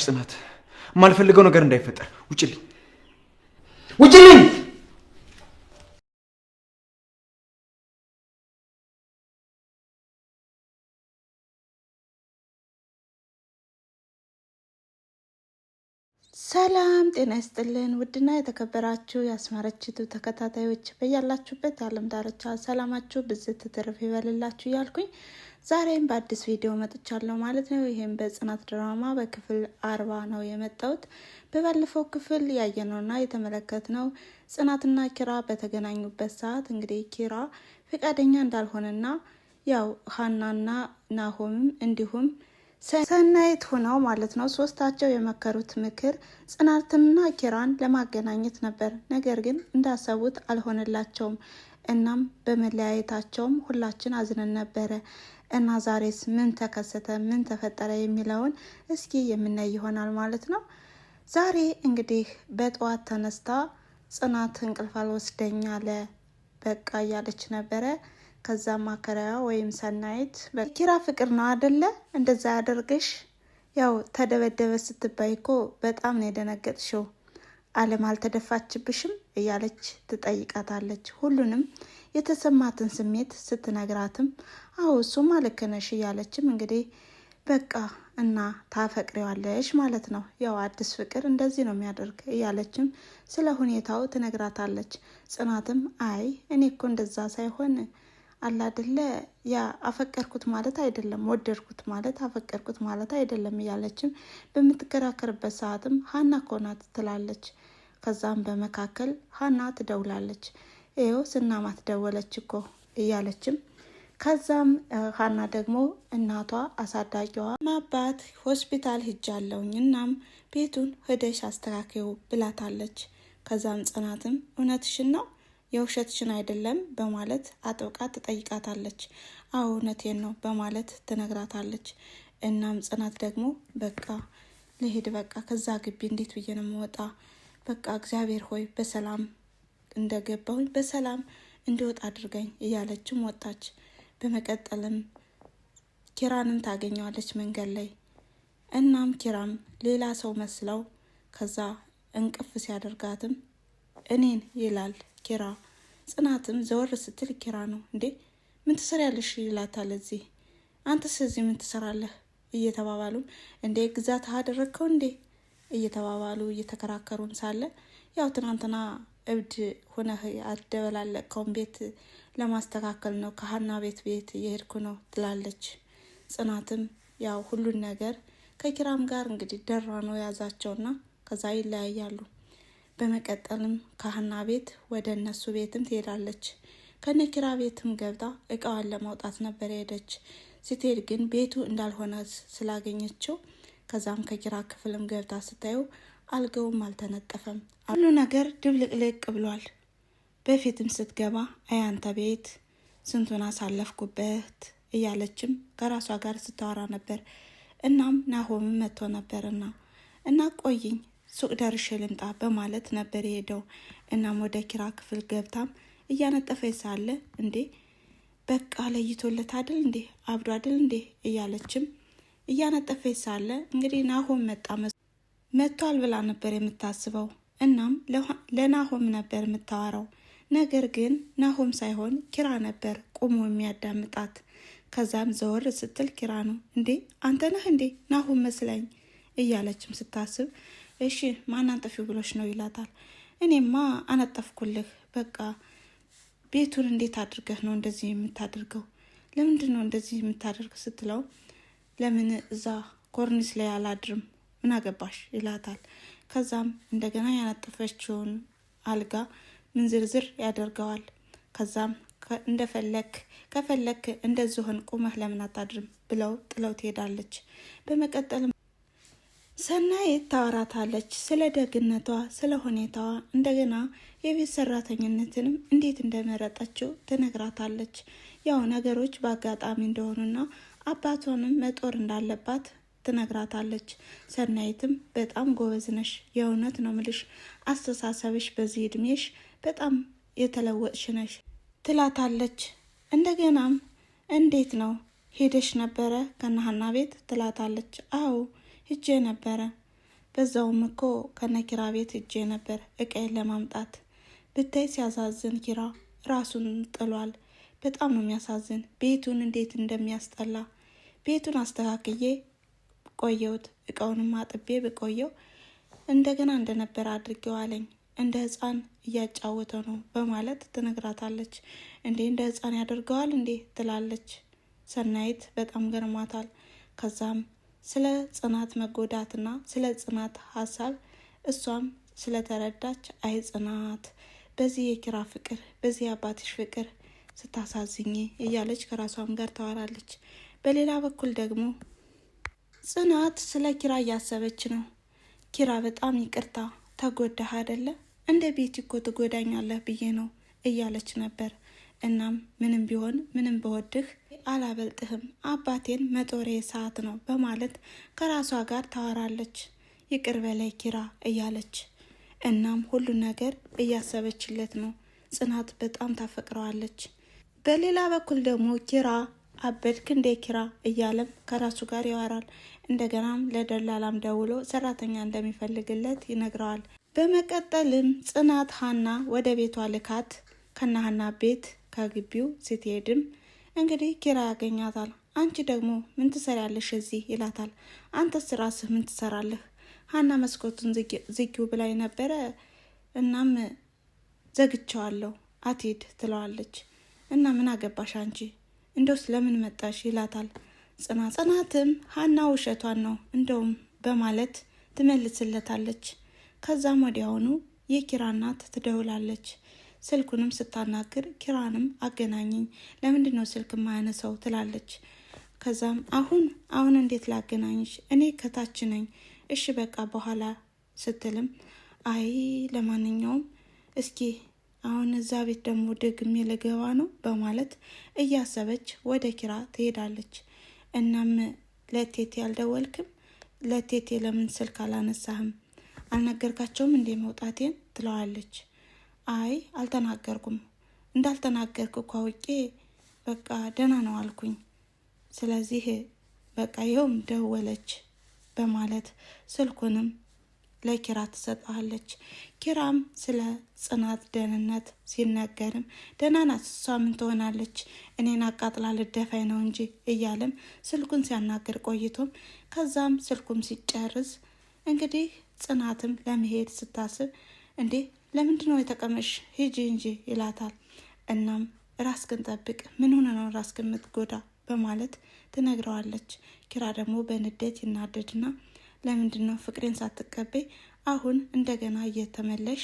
ጽናት ማልፈልገው ነገር እንዳይፈጠር ውጭልኝ ውጭልኝ። ሰላም ጤና ይስጥልን ውድና የተከበራችሁ የአስማረችቱ ተከታታዮች በያላችሁበት የዓለም ዳርቻ ሰላማችሁ ብዝት ትርፍ ይበልላችሁ እያልኩኝ ዛሬም በአዲስ ቪዲዮ መጥቻለሁ ማለት ነው። ይሄም በጽናት ድራማ በክፍል 40 ነው የመጣሁት። በባለፈው ክፍል ያየነውና የተመለከትነው ጽናትና ኪራ በተገናኙበት ሰዓት እንግዲህ ኪራ ፈቃደኛ እንዳልሆነና ያው ሀናና ናሆምም እንዲሁም ሰናይት ሆነው ማለት ነው ሶስታቸው የመከሩት ምክር ጽናትንና ኪራን ለማገናኘት ነበር። ነገር ግን እንዳሰቡት አልሆነላቸውም። እናም በመለያየታቸውም ሁላችን አዝነን ነበረ እና ዛሬስ ምን ተከሰተ፣ ምን ተፈጠረ የሚለውን እስኪ የምናይ ይሆናል ማለት ነው። ዛሬ እንግዲህ በጠዋት ተነስታ ጽናት እንቅልፍ አልወስደኝ አለ በቃ እያለች ነበረ። ከዛ ማከራያ ወይም ሰናይት በኪራ ፍቅር ነው አይደለ እንደዛ ያደርገሽ፣ ያው ተደበደበ ስትባይ እኮ በጣም ነው የደነገጥሽው፣ አለም አልተደፋችብሽም እያለች ትጠይቃታለች። ሁሉንም የተሰማትን ስሜት ስትነግራትም አዎ እሱማ ልክ ነሽ እያለችም እንግዲህ በቃ እና ታፈቅሪዋለሽ ማለት ነው፣ ያው አዲስ ፍቅር እንደዚህ ነው የሚያደርግ እያለችም ስለ ሁኔታው ትነግራታለች። ጽናትም አይ እኔ እኮ እንደዛ ሳይሆን አላደለ ያ አፈቀርኩት ማለት አይደለም፣ ወደድኩት ማለት አፈቀርኩት ማለት አይደለም እያለችም በምትከራከርበት ሰዓትም ሀና እኮ ናት ትላለች። ከዛም በመካከል ሀና ትደውላለች። ይኸው ስናማት ደወለች እኮ እያለችም ከዛም ሀና ደግሞ እናቷ አሳዳጊዋ ማባት ሆስፒታል ሂጃለሁኝ እናም ቤቱን ሄደሽ አስተካክዩ ብላታለች። ከዛም ጽናትም እውነትሽን ነው የውሸትሽን አይደለም በማለት አጥብቃ ትጠይቃታለች። አዎ እውነቴን ነው በማለት ትነግራታለች። እናም ጽናት ደግሞ በቃ ልሄድ፣ በቃ ከዛ ግቢ እንዴት ብዬ ነው የምወጣ፣ በቃ እግዚአብሔር ሆይ በሰላም እንደገባሁኝ በሰላም እንዲወጣ አድርገኝ እያለችም ወጣች። በመቀጠልም ኪራንን ታገኘዋለች መንገድ ላይ። እናም ኪራም ሌላ ሰው መስለው ከዛ እንቅፍ ሲያደርጋትም እኔን ይላል ኪራ። ጽናትም ዘወር ስትል ኪራ ነው እንዴ ምን ትሰሪያለሽ ይላታል። እዚህ አንተስ እዚህ ምን ትሰራለህ እየተባባሉ እንዴ ግዛት አደረግከው እንዴ እየተባባሉ እየተከራከሩን ሳለ ያው ትናንትና እብድ ሆነህ አደበላለቅከውን ቤት ለማስተካከል ነው ከሀና ቤት እየሄድኩ ነው ትላለች። ጽናትም ያው ሁሉን ነገር ከኪራም ጋር እንግዲህ ደራ ነው ያዛቸውና ከዛ ይለያያሉ። በመቀጠልም ከሀና ቤት ወደ እነሱ ቤትም ትሄዳለች። ከነኪራ ቤትም ገብታ እቃዋን ለማውጣት ነበር ሄደች። ስትሄድ ግን ቤቱ እንዳልሆነ ስላገኘችው ከዛም ከኪራ ክፍልም ገብታ ስታየው አልጋውም አልተነጠፈም፣ ሁሉ ነገር ድብልቅልቅ ብሏል። በፊትም ስትገባ አያንተ ቤት ስንቱን አሳለፍኩበት እያለችም ከራሷ ጋር ስታወራ ነበር። እናም ናሆምም መጥቶ ነበርና እና ቆይኝ ሱቅ ደርሼ ልምጣ በማለት ነበር የሄደው። እናም ወደ ኪራ ክፍል ገብታም እያነጠፈች ሳለ እንዴ በቃ ለይቶለት አይደል እንዴ አብዶ አይደል እንዴ እያለችም እያነጠፈች ሳለ እንግዲህ ናሆም መጥቷል ብላ ነበር የምታስበው። እናም ለናሆም ነበር የምታወራው። ነገር ግን ናሆም ሳይሆን ኪራ ነበር ቆሞ የሚያዳምጣት። ከዛም ዘወር ስትል ኪራ ነው እንዴ አንተ ነህ እንዴ ናሆም መስለኝ እያለችም ስታስብ እሺ ማን አንጠፊው ብሎሽ ነው ይላታል። እኔማ አነጠፍኩልህ፣ በቃ ቤቱን እንዴት አድርገህ ነው እንደዚህ የምታደርገው፣ ለምንድን ነው እንደዚህ የምታደርግ ስትለው ለምን እዛ ኮርኒስ ላይ አላድርም ምን አገባሽ ይላታል። ከዛም እንደገና ያነጠፈችውን አልጋ ምን ዝርዝር ያደርገዋል። ከዛም ከፈለክ እንደዚሁን ቁመህ ለምን አታድርም ብለው ጥለው ትሄዳለች። በመቀጠልም ሰናይት ታወራታለች ስለ ደግነቷ፣ ስለ ሁኔታዋ፣ እንደገና የቤት ሰራተኝነትንም እንዴት እንደመረጠችው ትነግራታለች። ያው ነገሮች በአጋጣሚ እንደሆኑና አባቷንም መጦር እንዳለባት ትነግራታለች። ሰናይትም በጣም ጎበዝ ነሽ፣ የእውነት ነው ምልሽ፣ አስተሳሰብሽ በዚህ እድሜሽ በጣም የተለወጥሽ ነሽ ትላታለች። እንደገናም እንዴት ነው ሄደሽ ነበረ ከነሀና ቤት ትላታለች። አዎ ሂጄ ነበረ፣ በዛውም እኮ ከነኪራ ቤት እጄ ነበር እቃዬን ለማምጣት። ብታይ ሲያሳዝን ኪራ ራሱን ጥሏል። በጣም ነው የሚያሳዝን። ቤቱን እንዴት እንደሚያስጠላ። ቤቱን አስተካክዬ ቆየሁት፣ እቃውንም አጥቤ ብቆየው እንደገና እንደነበረ አድርጌው አለኝ። እንደ ህፃን እያጫወተ ነው በማለት ትነግራታለች። እንዴ እንደ ህፃን ያደርገዋል እንዴ ትላለች ሰናይት። በጣም ገርሟታል። ከዛም ስለ ጽናት መጎዳትና ስለ ጽናት ሀሳብ እሷም ስለተረዳች አይ ጽናት፣ በዚህ የኪራ ፍቅር፣ በዚህ አባትሽ ፍቅር ስታሳዝኝ እያለች ከራሷም ጋር ታወራለች። በሌላ በኩል ደግሞ ጽናት ስለ ኪራ እያሰበች ነው። ኪራ በጣም ይቅርታ ተጎዳህ አይደለ? እንደ ቤት እኮ ትጎዳኛለህ ብዬ ነው እያለች ነበር። እናም ምንም ቢሆን ምንም በወድህ አላበልጥህም፣ አባቴን መጦሬ ሰዓት ነው በማለት ከራሷ ጋር ታወራለች። ይቅር በላይ ኪራ እያለች እናም ሁሉ ነገር እያሰበችለት ነው። ጽናት በጣም ታፈቅረዋለች። በሌላ በኩል ደግሞ ኪራ አበድክ እንዴ ኪራ እያለም ከራሱ ጋር ያወራል። እንደገናም ለደላላም ደውሎ ሰራተኛ እንደሚፈልግለት ይነግረዋል። በመቀጠልም ጽናት ሀና ወደ ቤቷ ልካት ከነ ሀና ቤት ከግቢው ስትሄድም እንግዲህ ኪራ ያገኛታል። አንቺ ደግሞ ምን ትሰሪያለሽ እዚህ ይላታል። አንተስ ራስህ ምን ትሰራለህ? ሀና መስኮቱን ዝጊው ብላኝ ነበረ፣ እናም ዘግቸዋለሁ፣ አትሂድ ትለዋለች። እና ምን አገባሽ አንቺ እንደውስ ለምን መጣሽ ይላታል። ጽናትም ሀና ውሸቷን ነው እንደውም በማለት ትመልስለታለች። ከዛም ወዲያውኑ የኪራ እናት ትደውላለች። ስልኩንም ስታናግር ኪራንም አገናኘኝ፣ ለምንድን ነው ስልክ ማያነሳው ትላለች። ከዛም አሁን እንዴት ላገናኝሽ? እኔ ከታች ነኝ። እሺ በቃ በኋላ ስትልም አይ ለማንኛውም እስኪ አሁን እዛ ቤት ደግሞ ደግሜ ልገባ ነው በማለት እያሰበች ወደ ኪራ ትሄዳለች። እናም ለቴቴ አልደወልክም? ለቴቴ ለምን ስልክ አላነሳህም? አልነገርካቸውም እንዴ መውጣቴን ትለዋለች። አይ አልተናገርኩም፣ እንዳልተናገርኩ እኮ አውቄ በቃ ደህና ነው አልኩኝ። ስለዚህ በቃ ይኸውም ደወለች በማለት ስልኩንም ለኪራ ትሰጣለች። ኪራም ስለ ጽናት ደህንነት ሲነገርም ደህና ናት እሷ ምን ትሆናለች፣ እኔን አቃጥላ ልደፋኝ ነው እንጂ እያለም ስልኩን ሲያናገር ቆይቶም ከዛም ስልኩም ሲጨርስ እንግዲህ ጽናትም ለመሄድ ስታስብ እንዴ ለምንድነው የተቀመሽ ሂጂ እንጂ ይላታል። እናም ራስክን ጠብቅ፣ ምን ሆነ ነው ራስክን የምትጎዳ በማለት ትነግረዋለች። ኪራ ደግሞ በንዴት ይናደድና ለምንድነው ፍቅሬን ሳትቀበይ አሁን እንደገና እየተመለሽ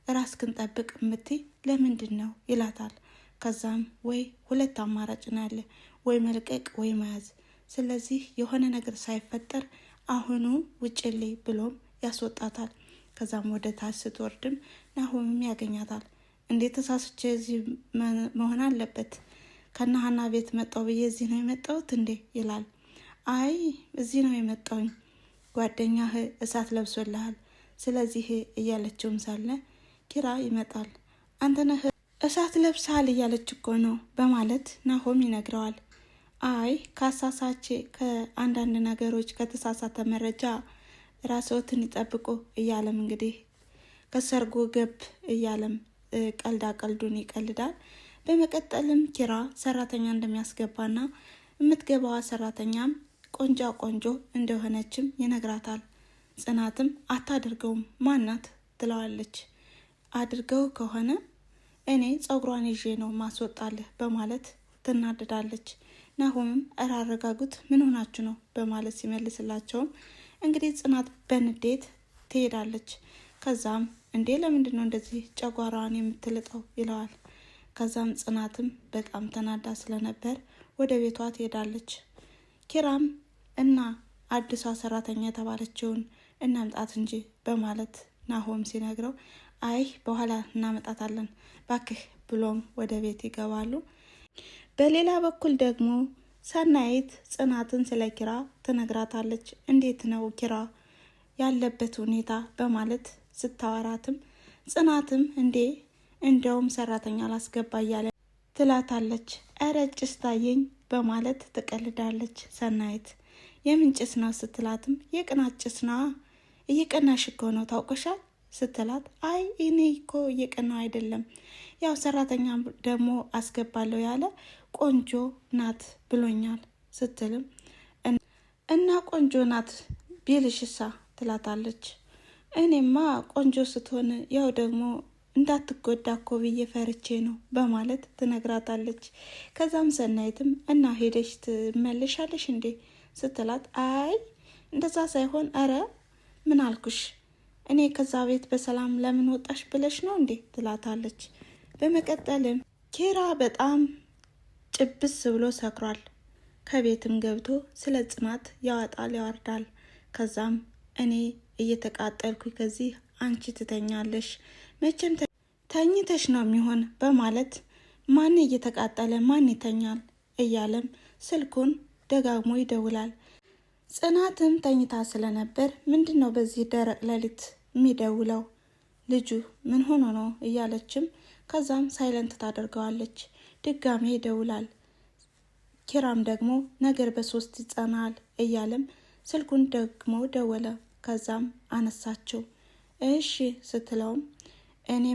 ራስክን ጠብቅ እምትይ ለምንድን ነው ይላታል። ከዛም ወይ ሁለት አማራጭ ነው ያለ፣ ወይ መልቀቅ ወይ መያዝ። ስለዚህ የሆነ ነገር ሳይፈጠር አሁኑ ውጭልኝ ብሎም ያስወጣታል። ከዛም ወደ ታች ስትወርድም ናሆምም ያገኛታል። እንዴት ተሳስቼ እዚህ መሆን አለበት? ከነ ሀና ቤት መጣው ብዬ እዚህ ነው የመጣሁት እንዴ ይላል። አይ እዚህ ነው የመጣውኝ፣ ጓደኛህ እሳት ለብሶልሃል፣ ስለዚህ እያለችውም ሳለ ኪራ ይመጣል። አንተ ነህ እሳት ለብሰሃል እያለች እኮ ነው በማለት ናሆም ይነግረዋል። አይ ካሳሳቼ ከአንዳንድ ነገሮች ከተሳሳተ መረጃ ራስዎትን ይጠብቁ እያለም እንግዲህ ከሰርጎ ገብ እያለም ቀልዳ ቀልዱን ይቀልዳል። በመቀጠልም ኪራ ሰራተኛ እንደሚያስገባና የምትገባዋ ሰራተኛም ቆንጆ እንደሆነችም ይነግራታል። ጽናትም አታድርገውም ማናት ትለዋለች። አድርገው ከሆነ እኔ ጸጉሯን ይዤ ነው ማስወጣልህ በማለት ትናደዳለች። ናሆምም አረጋጉት ምን ሆናችሁ ነው በማለት ሲመልስላቸውም እንግዲህ ጽናት በንዴት ትሄዳለች። ከዛም እንዴ ለምንድን ነው እንደዚህ ጨጓራዋን የምትልጠው ይለዋል። ከዛም ጽናትም በጣም ተናዳ ስለነበር ወደ ቤቷ ትሄዳለች። ኪራም እና አዲሷ ሰራተኛ የተባለችውን እናምጣት እንጂ በማለት ናሆም ሲነግረው አይ በኋላ እናመጣታለን ባክህ ብሎም ወደ ቤት ይገባሉ። በሌላ በኩል ደግሞ ሰናይት ጽናትን ስለ ኪራ ትነግራታለች። እንዴት ነው ኪራ ያለበት ሁኔታ በማለት ስታወራትም ጽናትም እንዴ እንደውም ሰራተኛ ላስገባ እያለ ትላታለች። ኧረ ጭስ ታየኝ በማለት ትቀልዳለች። ሰናይት የምን ጭስ ነው ስትላትም የቅናት ጭስ ነዋ፣ እየቀናሽ እኮ ነው ታውቀሻል ስትላት፣ አይ እኔ እኮ እየቀናው አይደለም፣ ያው ሰራተኛ ደግሞ አስገባለሁ ያለ ቆንጆ ናት ብሎኛል ስትልም፣ እና ቆንጆ ናት ቢልሽሳ ትላታለች። እኔማ ቆንጆ ስትሆን ያው ደግሞ እንዳትጎዳ እኮ ብዬ ፈርቼ ነው በማለት ትነግራታለች። ከዛም ሰናይትም እና ሄደሽ ትመለሻለሽ እንዴ ስትላት፣ አይ እንደዛ ሳይሆን አረ ምን አልኩሽ እኔ ከዛ ቤት በሰላም ለምን ወጣሽ ብለሽ ነው እንዴ ትላታለች። በመቀጠልም ኪራ በጣም ጭብስ ብሎ ሰክሯል። ከቤትም ገብቶ ስለ ጽናት ያወጣል ያወርዳል። ከዛም እኔ እየተቃጠልኩ ከዚህ አንቺ ትተኛለሽ፣ መቼም ተኝተሽ ነው የሚሆን በማለት ማን እየተቃጠለ ማን ይተኛል እያለም ስልኩን ደጋግሞ ይደውላል። ጽናትም ተኝታ ስለነበር ምንድን ነው በዚህ ደረቅ ሌሊት የሚደውለው ልጁ ምን ሆኖ ነው እያለችም ከዛም ሳይለንት ታደርገዋለች። ድጋሜ ይደውላል። ኪራም ደግሞ ነገር በሶስት ይጸናል እያለም ስልኩን ደግሞ ደወለ። ከዛም አነሳችው። እሺ ስትለውም እኔ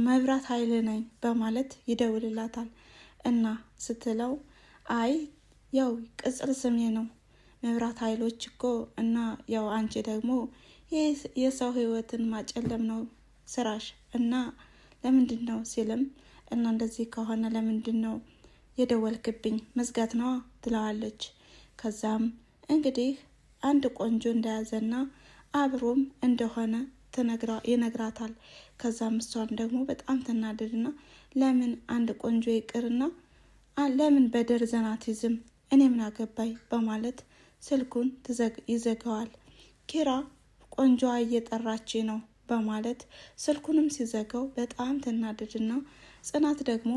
መብራት ኃይል ነኝ በማለት ይደውልላታል። እና ስትለው አይ ያው ቅጽል ስሜ ነው መብራት ኃይሎች እኮ እና ያው አንቺ ደግሞ የሰው ህይወትን ማጨለም ነው ስራሽ እና ለምንድን ነው ሲልም፣ እና እንደዚህ ከሆነ ለምንድን ነው የደወልክብኝ መዝጋት ነዋ ትለዋለች። ከዛም እንግዲህ አንድ ቆንጆ እንደያዘና አብሮም እንደሆነ ይነግራታል። ከዛም እሷን ደግሞ በጣም ትናደድና ለምን አንድ ቆንጆ ይቅርና ለምን በደርዘን አትይዝም እኔ ምን አገባኝ በማለት ስልኩን ይዘጋዋል። ኪራ ቆንጆዋ እየጠራች ነው በማለት ስልኩንም ሲዘጋው በጣም ትናደድና ጽናት ደግሞ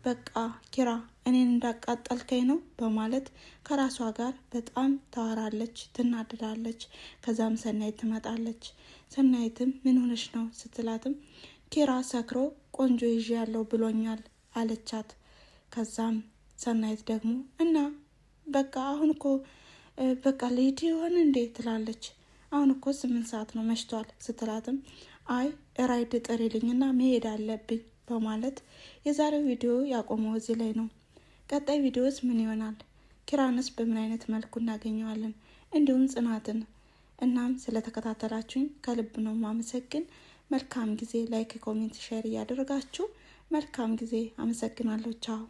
በቃ ኪራ እኔን እንዳቃጠልከኝ ነው በማለት ከራሷ ጋር በጣም ታወራለች፣ ትናደዳለች። ከዛም ሰናይት ትመጣለች። ሰናይትም ምን ሆነሽ ነው ስትላትም ኪራ ሰክሮ ቆንጆ ይዤ ያለው ብሎኛል አለቻት። ከዛም ሰናይት ደግሞ እና በቃ አሁን እኮ በቃ ልሂድ ይሆን እንዴ ትላለች። አሁን እኮ 8 ሰዓት ነው መሽቷል ስትላትም አይ ራይድ ጥሪልኝና መሄድ አለብኝ በማለት የዛሬው ቪዲዮ ያቆመው እዚህ ላይ ነው። ቀጣይ ቪዲዮስ ምን ይሆናል? ኪራንስ በምን አይነት መልኩ እናገኘዋለን? እንዲሁም ጽናትን። እናም ስለተከታተላችሁኝ ከልብ ነው ማመሰግን። መልካም ጊዜ። ላይክ፣ ኮሜንት፣ ሼር እያደረጋችሁ መልካም ጊዜ። አመሰግናለሁ። ቻው